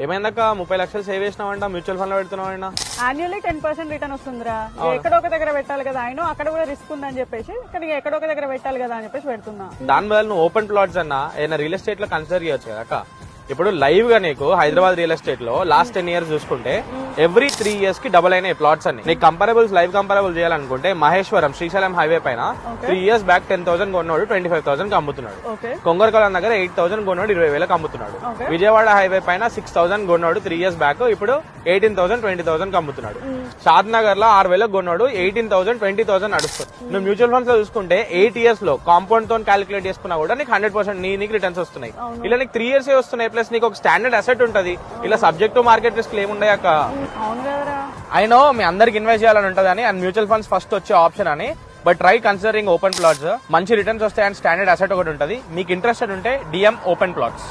ఏమైందాక 30 లక్షలు save చేసినావంట, mutual fund లో పెడుతున్నావంట. Annually 10% return వస్తుందిరా. ఎక్కడో ఒక దగ్గర పెట్టాలి కదా, అయినా అక్కడ కూడా రిస్క్ ఉందని చెప్పేసి కానీ ఎక్కడో ఒక దగ్గర పెట్టాలి కదా అని చెప్పేసి పెడుతున్నా. దాని బదులు నువ్వు ఓపెన్ ప్లాట్స్ అన్నా ఏదైనా రియల్ ఎస్టేట్ లో కన్సిడర్ చేయొచ్చు కదా అక్క. ఇప్పుడు లైవ్ గా నీకు హైదరాబాద్ రియల్ ఎస్టేట్ లో లాస్ట్ 10 years చూసుకుంటే ఎవ్రీ 3 years కి డబుల్ అయినాయి ప్లాట్స్ అన్ని. నీకు కంపారబుల్స్ లైవ్ కంపారబుల్ చేయాలనుకుంటే మహేశ్వరం శ్రీశైలం హైవే పైన 3 years బ్యాక్ 10,000 కొన్నాడు 25,000 కి అమ్ముతున్నాడు. కొంగరకొలం దగ్గర 8,000 కొన్నాడు 20,000 అమ్ముతున్నాడు. విజయవాడ హైవే పైన 6,000 కొన్నాడు 3 years బ్యాక్, ఇప్పుడు 18,000 20,000 కి అమ్ముతున్నాడు. షాద్ నగర్ లో 6,000 కొన్నాడు 18,000 20,000 నడుస్తుంది. నువ్వు మ్యూచువల్ ఫండ్స్ లో చూసుకుంటే 8 years లో కాంపౌండ్ తో క్యాలిక్యులేట్ చేసుకున్నా కూడా నీకు 100% నీకు రిటర్న్స్ వస్తున్నాయి. ఇలా నీకు 3 years వస్తున్నాయి, ప్లస్ నీకు ఒక స్టాండర్డ్ అసెట్ ఉంటది. ఇలా సబ్జెక్ట్ టు మార్కెట్ రిస్క్ ఏముండయాక అయినో మీ అందరికి ఇన్వెస్ట్ చేయాలని ఉంటది అని, అండ్ మ్యూచువల్ ఫండ్స్ ఫస్ట్ వచ్చే ఆప్షన్ అని. But try considering open plots. మంచి రిటర్న్స్ వస్తాయి అండ్ స్టాండర్డ్ అసెట్ ఒకటి ఉంటది. మీకు ఇంట్రెస్టెడ్ ఉంటే DM ఓపెన్ ప్లాట్స్.